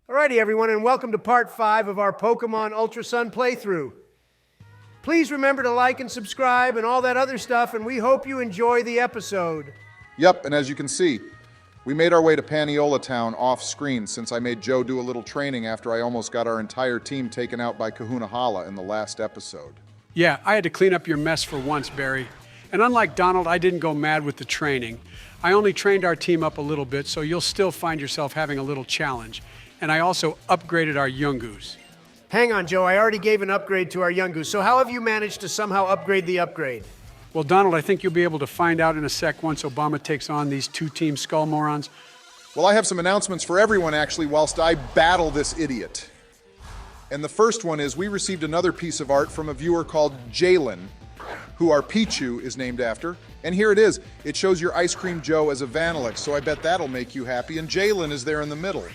Alrighty everyone, and welcome to part 5 of our Pokemon Ultra Sun playthrough. Please remember to like and subscribe and all that other stuff, and we hope you enjoy the episode. Yep, and as you can see, we made our way to Paniola Town off-screen since I made Joe do a little training after I almost got our entire team taken out by Kahuna Hala in the last episode. Yeah, I had to clean up your mess for once, Barry. And unlike Donald, I didn't go mad with the training. I only trained our team up a little bit, so you'll still find yourself having a little challenge. And I also upgraded our Yungoos. Hang on, Joe, I already gave an upgrade to our Yungoos, so how have you managed to somehow upgrade the upgrade? Well, Donald, I think you'll be able to find out in a sec once Obama takes on these two-team skull morons. Well, I have some announcements for everyone, actually, whilst I battle this idiot. And the first one is we received another piece of art from a viewer called Jalen, who our Pichu is named after. And here it is. It shows your Ice Cream Joe as a Vanillix, so I bet that'll make you happy. And Jalen is there in the middle.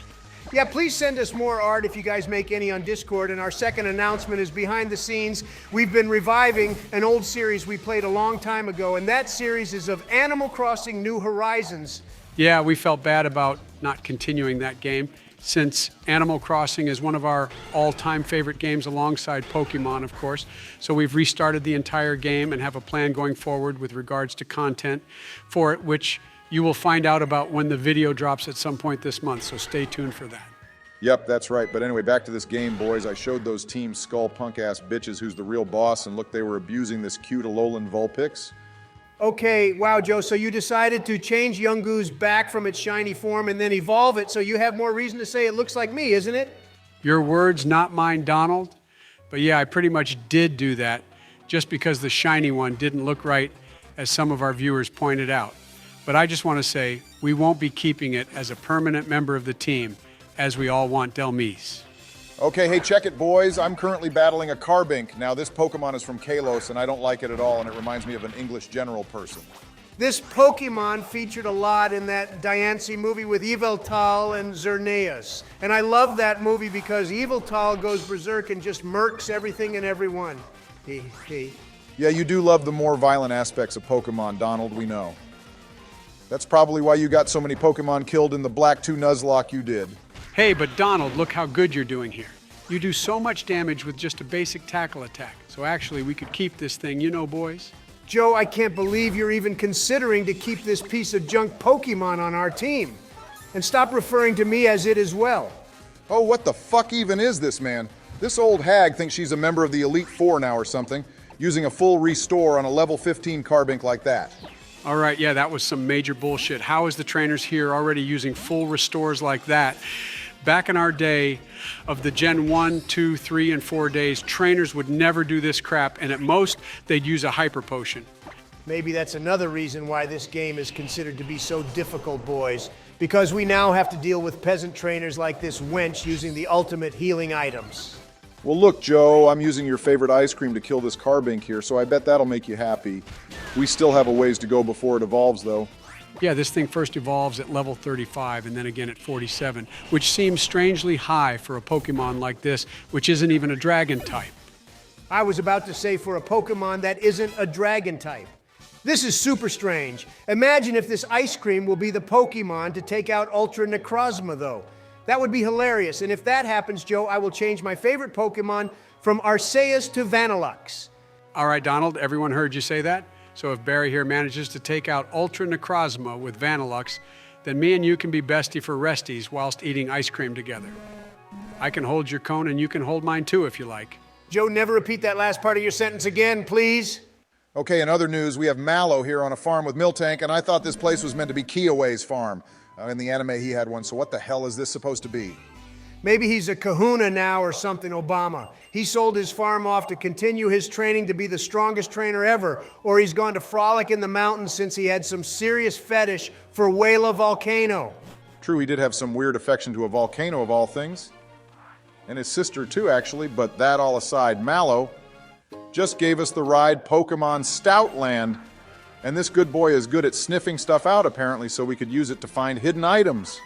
Yeah, please send us more art if you guys make any on Discord. And our second announcement is behind the scenes. We've been reviving an old series we played a long time ago, and that series is of Animal Crossing New Horizons. Yeah, we felt bad about not continuing that game, since Animal Crossing is one of our all-time favorite games alongside Pokemon, of course. So we've restarted the entire game and have a plan going forward with regards to content for it, which you will find out about when the video drops at some point this month, so stay tuned for that. Yep, that's right. But anyway, back to this game, boys. I showed those Team Skull punk-ass bitches who's the real boss, and look, they were abusing this cute Alolan Vulpix. Okay, wow, Joe, so you decided to change Yungoos back from its shiny form and then evolve it, so you have more reason to say it looks like me, isn't it? Your words, not mine, Donald. But yeah, I pretty much did do that, just because the shiny one didn't look right, as some of our viewers pointed out. But I just want to say, we won't be keeping it as a permanent member of the team, as we all want Delmise. Okay, hey, check it, boys. I'm currently battling a Carbink. Now, this Pokemon is from Kalos, and I don't like it at all, and it reminds me of an English general person. This Pokemon featured a lot in that Diancie movie with Yveltal and Xerneas. And I love that movie because Yveltal goes berserk and just murks everything and everyone. Yeah, you do love the more violent aspects of Pokemon, Donald, we know. That's probably why you got so many Pokemon killed in the Black 2 Nuzlocke you did. Hey, but Donald, look how good you're doing here. You do so much damage with just a basic tackle attack. So actually, we could keep this thing, you know, boys. Joe, I can't believe you're even considering to keep this piece of junk Pokemon on our team. And stop referring to me as it as well. Oh, what the fuck even is this, man? This old hag thinks she's a member of the Elite Four now or something, using a full restore on a level 15 Carbink like that. All right, yeah, that was some major bullshit. How is the trainers here already using full restores like that? Back in our day of the Gen 1, 2, 3, and 4 days, trainers would never do this crap, and at most, they'd use a hyper potion. Maybe that's another reason why this game is considered to be so difficult, boys. Because we now have to deal with peasant trainers like this wench using the ultimate healing items. Well, look, Joe, I'm using your favorite ice cream to kill this Carbink here, so I bet that'll make you happy. We still have a ways to go before it evolves, though. Yeah, this thing first evolves at level 35 and then again at 47, which seems strangely high for a Pokemon like this, which isn't even a dragon type. I was about to say for a Pokemon that isn't a dragon type. This is super strange. Imagine if this ice cream will be the Pokemon to take out Ultra Necrozma, though. That would be hilarious, and if that happens, Joe, I will change my favorite Pokemon from Arceus to Vanillux. All right, Donald, everyone heard you say that? So if Barry here manages to take out Ultra Necrozma with Vanillux, then me and you can be bestie for resties whilst eating ice cream together. I can hold your cone and you can hold mine too if you like. Joe, never repeat that last part of your sentence again, please. Okay, in other news, we have Mallow here on a farm with Miltank, and I thought this place was meant to be Kiaway's farm. In the anime, he had one, so what the hell is this supposed to be? Maybe he's a kahuna now or something, Obama. He sold his farm off to continue his training to be the strongest trainer ever, or he's gone to frolic in the mountains since he had some serious fetish for Wela Volcano. True, he did have some weird affection to a volcano of all things. And his sister too, actually, but that all aside, Mallow just gave us the ride Pokemon Stoutland. And this good boy is good at sniffing stuff out, apparently, so we could use it to find hidden items.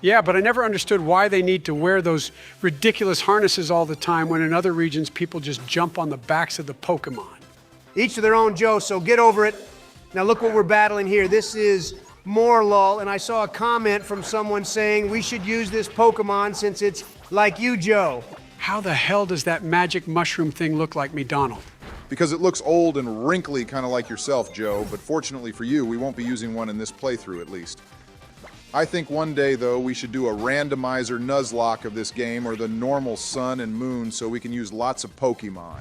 Yeah, but I never understood why they need to wear those ridiculous harnesses all the time when in other regions people just jump on the backs of the Pokemon. Each to their own, Joe, so get over it. Now look what we're battling here. This is more lol, and I saw a comment from someone saying we should use this Pokemon since it's like you, Joe. How the hell does that magic mushroom thing look like me, Donald? Because it looks old and wrinkly, kind of like yourself, Joe, but fortunately for you, we won't be using one in this playthrough at least. I think one day, though, we should do a randomizer Nuzlocke of this game or the normal sun and moon so we can use lots of Pokemon.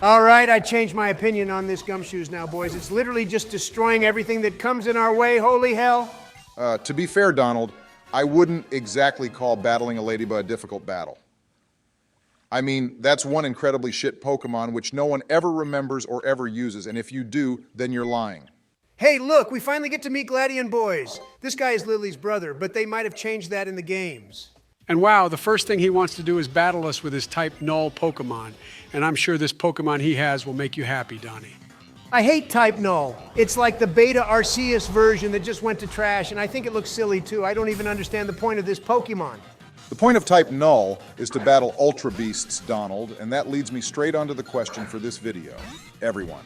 All right, I changed my opinion on this gumshoes now, boys. It's literally just destroying everything that comes in our way, holy hell. To be fair, Donald, I wouldn't exactly call battling a ladybug a difficult battle. I mean, that's one incredibly shit Pokemon which no one ever remembers or ever uses, and if you do, then you're lying. Hey, look, we finally get to meet Gladion boys. This guy is Lily's brother, but they might have changed that in the games. And wow, the first thing he wants to do is battle us with his type null Pokemon. And I'm sure this Pokemon he has will make you happy, Donnie. I hate Type Null. It's like the beta Arceus version that just went to trash, and I think it looks silly too. I don't even understand the point of this Pokemon. The point of Type Null is to battle Ultra Beasts, Donald, and that leads me straight onto the question for this video. Everyone,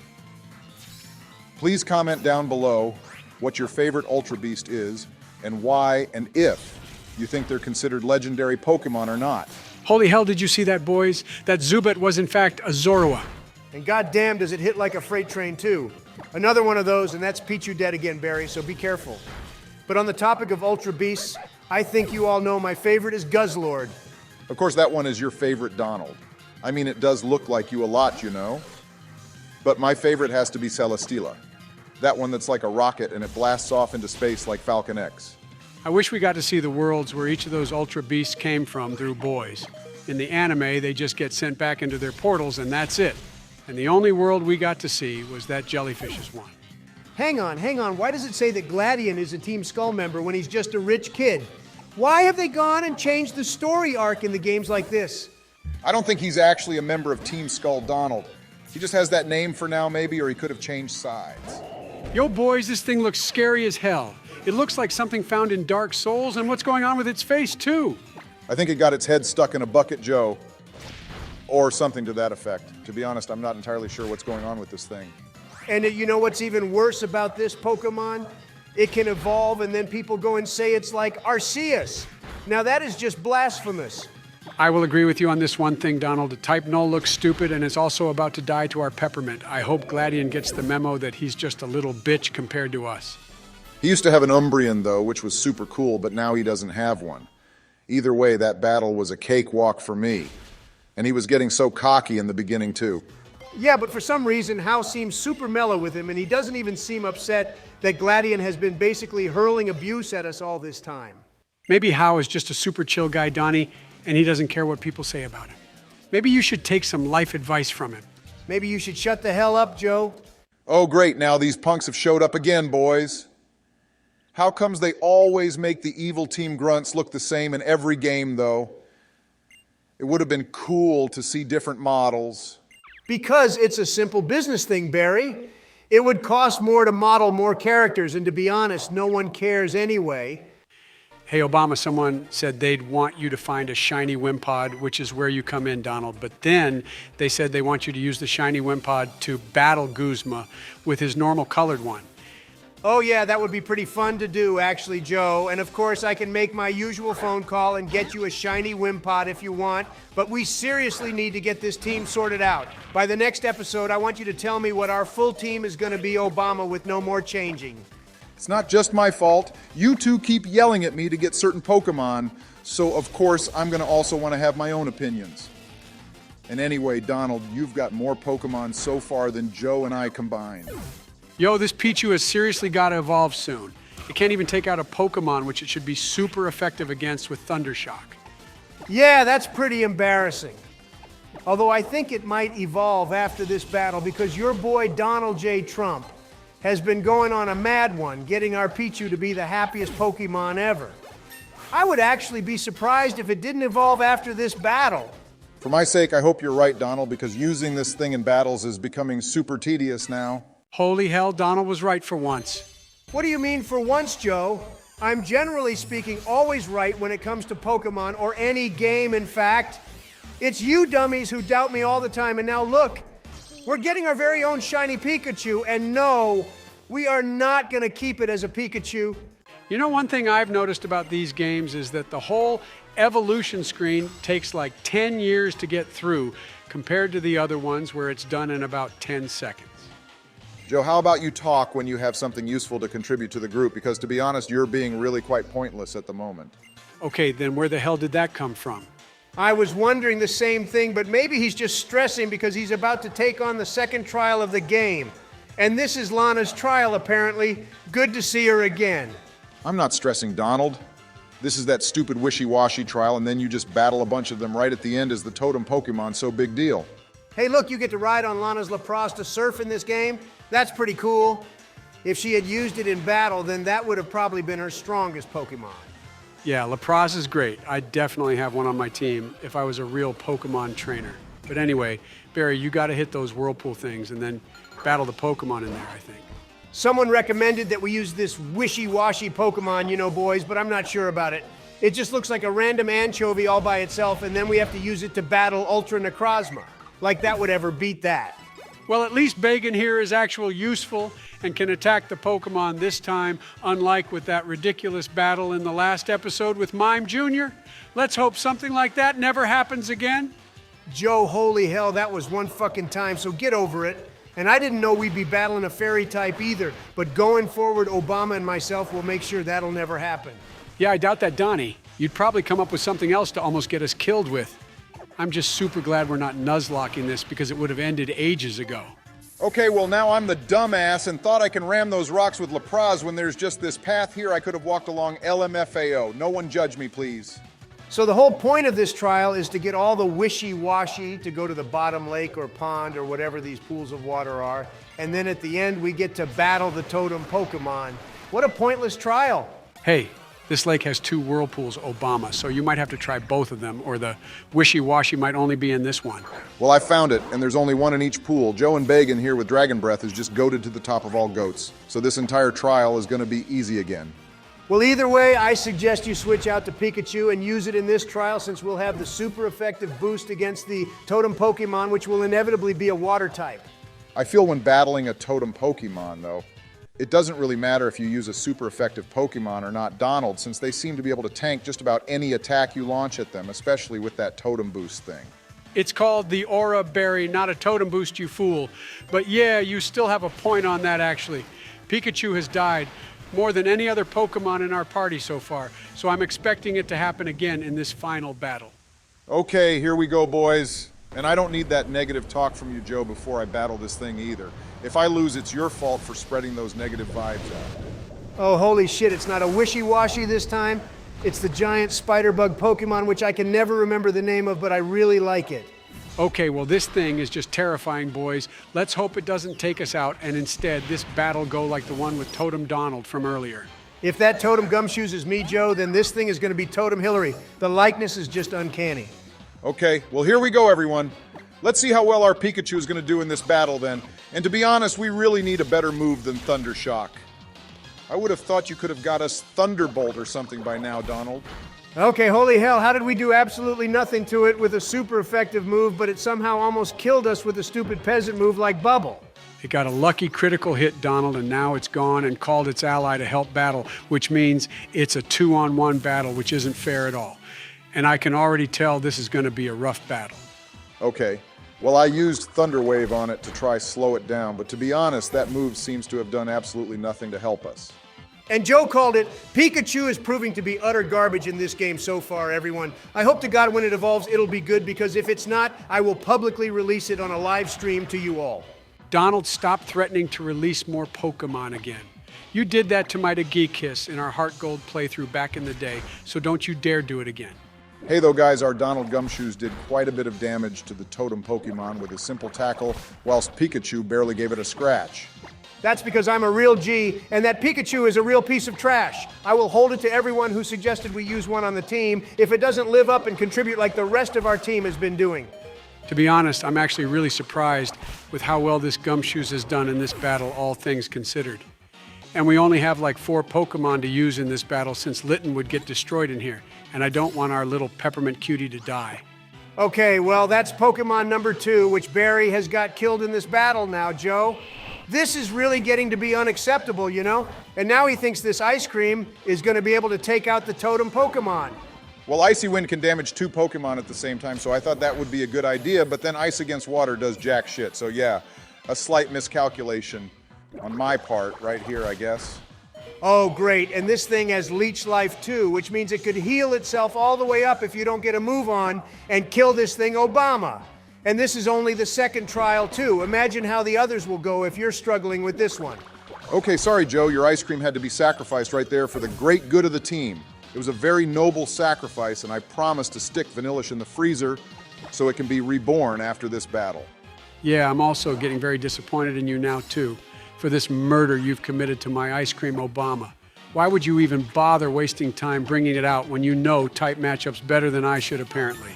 please comment down below what your favorite Ultra Beast is, and why and if you think they're considered legendary Pokemon or not. Holy hell, did you see that, boys? That Zubat was in fact a Zorua. And goddamn does it hit like a freight train too. Another one of those, and that's Pichu dead again, Barry, so be careful. But on the topic of Ultra Beasts, I think you all know my favorite is Guzzlord. Of course, that one is your favorite, Donald. I mean, it does look like you a lot, you know. But my favorite has to be Celesteela. That one that's like a rocket and it blasts off into space like Falcon X. I wish we got to see the worlds where each of those Ultra Beasts came from through boys. In the anime, they just get sent back into their portals and that's it. And the only world we got to see was that jellyfish's one. Hang on. Why does it say that Gladion is a Team Skull member when he's just a rich kid? Why have they gone and changed the story arc in the games like this? I don't think he's actually a member of Team Skull Donald. He just has that name for now, maybe, or he could have changed sides. Yo, boys, this thing looks scary as hell. It looks like something found in Dark Souls, and what's going on with its face, too? I think it got its head stuck in a bucket, Joe. Or something to that effect. To be honest, I'm not entirely sure what's going on with this thing. And you know what's even worse about this Pokemon? It can evolve and then people go and say it's like Arceus. Now that is just blasphemous. I will agree with you on this one thing, Donald. The Type Null looks stupid and is also about to die to our Peppermint. I hope Gladion gets the memo that he's just a little bitch compared to us. He used to have an Umbreon, though, which was super cool, but now he doesn't have one. Either way, that battle was a cakewalk for me. And he was getting so cocky in the beginning, too. Yeah, but for some reason, Hal seems super mellow with him, and he doesn't even seem upset that Gladion has been basically hurling abuse at us all this time. Maybe Hao is just a super chill guy, Donnie, and he doesn't care what people say about him. Maybe you should take some life advice from him. Maybe you should shut the hell up, Joe. Oh, great, now these punks have showed up again, boys. How comes they always make the evil Team Grunts look the same in every game, though? It would have been cool to see different models. Because it's a simple business thing, Barry. It would cost more to model more characters, and to be honest, no one cares anyway. Hey, Obama, someone said they'd want you to find a shiny Wimpod, which is where you come in, Donald. But then they said they want you to use the shiny Wimpod to battle Guzma with his normal colored one. Oh yeah, that would be pretty fun to do, actually, Joe. And of course, I can make my usual phone call and get you a shiny Wimpod if you want. But we seriously need to get this team sorted out. By the next episode, I want you to tell me what our full team is going to be, Obama, with no more changing. It's not just my fault. You two keep yelling at me to get certain Pokemon, so of course I'm going to also want to have my own opinions. And anyway, Donald, you've got more Pokemon so far than Joe and I combined. Yo, this Pichu has seriously got to evolve soon. It can't even take out a Pokemon, which it should be super effective against with Thundershock. Yeah, that's pretty embarrassing. Although I think it might evolve after this battle because your boy Donald J. Trump has been going on a mad one, getting our Pichu to be the happiest Pokemon ever. I would actually be surprised if it didn't evolve after this battle. For my sake, I hope you're right, Donald, because using this thing in battles is becoming super tedious now. Holy hell, Donald was right for once. What do you mean for once, Joe? I'm generally speaking always right when it comes to Pokemon or any game, in fact. It's you dummies who doubt me all the time, and now look, we're getting our very own shiny Pikachu, and no, we are not going to keep it as a Pikachu. You know, one thing I've noticed about these games is that the whole evolution screen takes like 10 years to get through compared to the other ones where it's done in about 10 seconds. Joe, how about you talk when you have something useful to contribute to the group? Because to be honest, you're being really quite pointless at the moment. Okay, then where the hell did that come from? I was wondering the same thing, but maybe he's just stressing because he's about to take on the second trial of the game. And this is Lana's trial, apparently. Good to see her again. I'm not stressing, Donald. This is that stupid wishy-washy trial, and then you just battle a bunch of them right at the end as the Totem Pokemon, so big deal. Hey, look, you get to ride on Lana's Lapras to surf in this game. That's pretty cool. If she had used it in battle, then that would have probably been her strongest Pokemon. Yeah, Lapras is great. I'd definitely have one on my team if I was a real Pokemon trainer. But anyway, Barry, you got to hit those whirlpool things and then battle the Pokemon in there, I think. Someone recommended that we use this wishy-washy Pokemon, you know, boys, but I'm not sure about it. It just looks like a random anchovy all by itself, and then we have to use it to battle Ultra Necrozma. Like that would ever beat that. Well, at least Bagan here is actual useful and can attack the Pokemon this time, unlike with that ridiculous battle in the last episode with Mime Jr. Let's hope something like that never happens again. Joe, holy hell, that was one fucking time, so get over it. And I didn't know we'd be battling a fairy type either, but going forward, Obama and myself will make sure that'll never happen. Yeah, I doubt that, Donnie. You'd probably come up with something else to almost get us killed with. I'm just super glad we're not nuzlocking this because it would have ended ages ago. Okay, well now I'm the dumbass and thought I can ram those rocks with Lapras when there's just this path here I could have walked along LMFAO. No one judge me, please. So the whole point of this trial is to get all the wishy-washy to go to the bottom lake or pond or whatever these pools of water are, and then at the end we get to battle the Totem Pokemon. What a pointless trial. Hey, this lake has 2 whirlpools, Obama, so you might have to try both of them, or the wishy-washy might only be in this one. Well, I found it, and there's only one in each pool. Joe and Bagan here with Dragon Breath is just goated to the top of all goats. So this entire trial is going to be easy again. Well, either way, I suggest you switch out to Pikachu and use it in this trial since we'll have the super effective boost against the Totem Pokemon, which will inevitably be a water type. I feel when battling a Totem Pokemon, though, it doesn't really matter if you use a super effective Pokemon or not, Donald, since they seem to be able to tank just about any attack you launch at them, especially with that Totem Boost thing. It's called the Aura Berry, not a Totem Boost, you fool. But yeah, you still have a point on that, actually. Pikachu has died more than any other Pokemon in our party so far, so I'm expecting it to happen again in this final battle. Okay, here we go, boys. And I don't need that negative talk from you, Joe, before I battle this thing either. If I lose, it's your fault for spreading those negative vibes out. Oh, holy shit, it's not a wishy-washy this time. It's the giant spider-bug Pokemon, which I can never remember the name of, but I really like it. Okay, well, this thing is just terrifying, boys. Let's hope it doesn't take us out, and instead, this battle go like the one with Totem Donald from earlier. If that Totem Gumshoes is me, Joe, then this thing is going to be Totem Hillary. The likeness is just uncanny. Okay, well, here we go, everyone. Let's see how well our Pikachu is going to do in this battle, then. And to be honest, we really need a better move than Thunder Shock. I would have thought you could have got us Thunderbolt or something by now, Donald. Okay, holy hell, how did we do absolutely nothing to it with a super effective move, but it somehow almost killed us with a stupid peasant move like Bubble? It got a lucky critical hit, Donald, and now it's gone and called its ally to help battle, which means it's a 2-on-1 battle, which isn't fair at all. And I can already tell this is going to be a rough battle. Okay, well, I used Thunder Wave on it to try slow it down, but to be honest, that move seems to have done absolutely nothing to help us. And Joe called it, Pikachu is proving to be utter garbage in this game so far, everyone. I hope to God when it evolves, it'll be good, because if it's not, I will publicly release it on a live stream to you all. Donald, stop threatening to release more Pokemon again. You did that to my Geekiss in our Heart Gold playthrough back in the day, so don't you dare do it again. Hey though, guys, our Donald Gumshoes did quite a bit of damage to the Totem Pokemon with a simple tackle, whilst Pikachu barely gave it a scratch. That's because I'm a real G, and that Pikachu is a real piece of trash. I will hold it to everyone who suggested we use one on the team if it doesn't live up and contribute like the rest of our team has been doing. To be honest, I'm actually really surprised with how well this Gumshoes has done in this battle, all things considered. And we only have like 4 Pokemon to use in this battle since Litten would get destroyed in here, and I don't want our little peppermint cutie to die. Okay, well, that's Pokemon number 2, which Barry has got killed in this battle now, Joe. This is really getting to be unacceptable, you know? And now he thinks this ice cream is going to be able to take out the Totem Pokémon. Well, Icy Wind can damage 2 Pokemon at the same time, so I thought that would be a good idea, but then Ice Against Water does jack shit. So yeah, a slight miscalculation on my part right here, I guess. Oh, great. And this thing has leech life too, which means it could heal itself all the way up if you don't get a move on and kill this thing Obama. And this is only the second trial too. Imagine how the others will go if you're struggling with this one. Okay, sorry, Joe, your ice cream had to be sacrificed right there for the great good of the team. It was a very noble sacrifice, and I promise to stick Vanillish in the freezer so it can be reborn after this battle. Yeah, I'm also getting very disappointed in you now, too, for this murder you've committed to my ice cream Obama. Why would you even bother wasting time bringing it out when you know type matchups better than I should, apparently?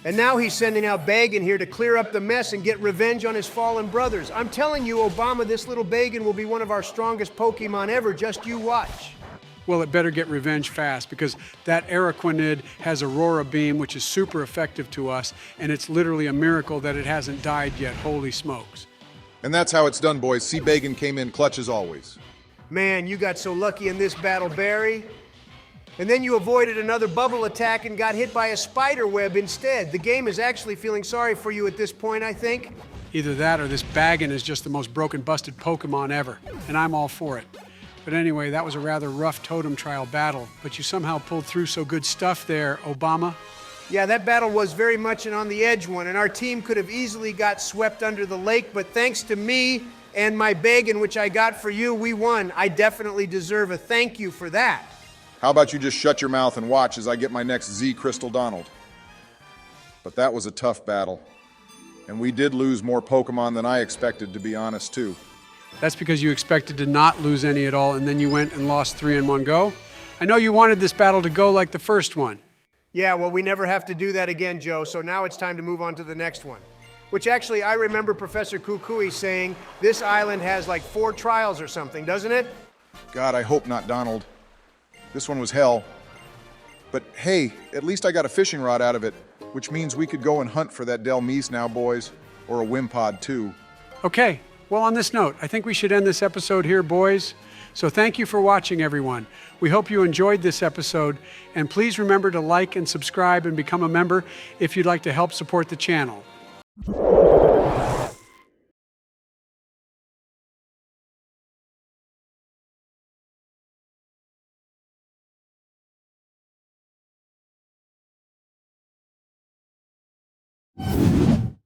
And now he's sending out Bagan here to clear up the mess and get revenge on his fallen brothers. I'm telling you, Obama, this little Bagan will be one of our strongest Pokemon ever. Just you watch. Well, it better get revenge fast, because that Araquanid has Aurora Beam, which is super effective to us, and it's literally a miracle that it hasn't died yet. Holy smokes. And that's how it's done, boys. C. Bagan came in clutch as always. Man, you got so lucky in this battle, Barry. And then you avoided another bubble attack and got hit by a spider web instead. The game is actually feeling sorry for you at this point, I think. Either that or this Bagan is just the most broken, busted Pokemon ever, and I'm all for it. But anyway, that was a rather rough totem trial battle, but you somehow pulled through so good stuff there, Obama. Yeah, that battle was very much an on-the-edge one, and our team could have easily got swept under the lake, but thanks to me and my Bagan, which I got for you, we won. I definitely deserve a thank you for that. How about you just shut your mouth and watch as I get my next Z Crystal Donald? But that was a tough battle, and we did lose more Pokemon than I expected, to be honest, too. That's because you expected to not lose any at all, and then you went and lost 3 in one go. I know you wanted this battle to go like the first one. Yeah, well, we never have to do that again, Joe, so now it's time to move on to the next one. Which actually, I remember Professor Kukui saying this island has like 4 trials or something, doesn't it? God, I hope not, Donald. This one was hell. But hey, at least I got a fishing rod out of it, which means we could go and hunt for that Delmise now, boys. Or a Wimpod, too. Okay. Well, on this note, I think we should end this episode here, boys. So thank you for watching, everyone. We hope you enjoyed this episode, and please remember to like and subscribe and become a member if you'd like to help support the channel.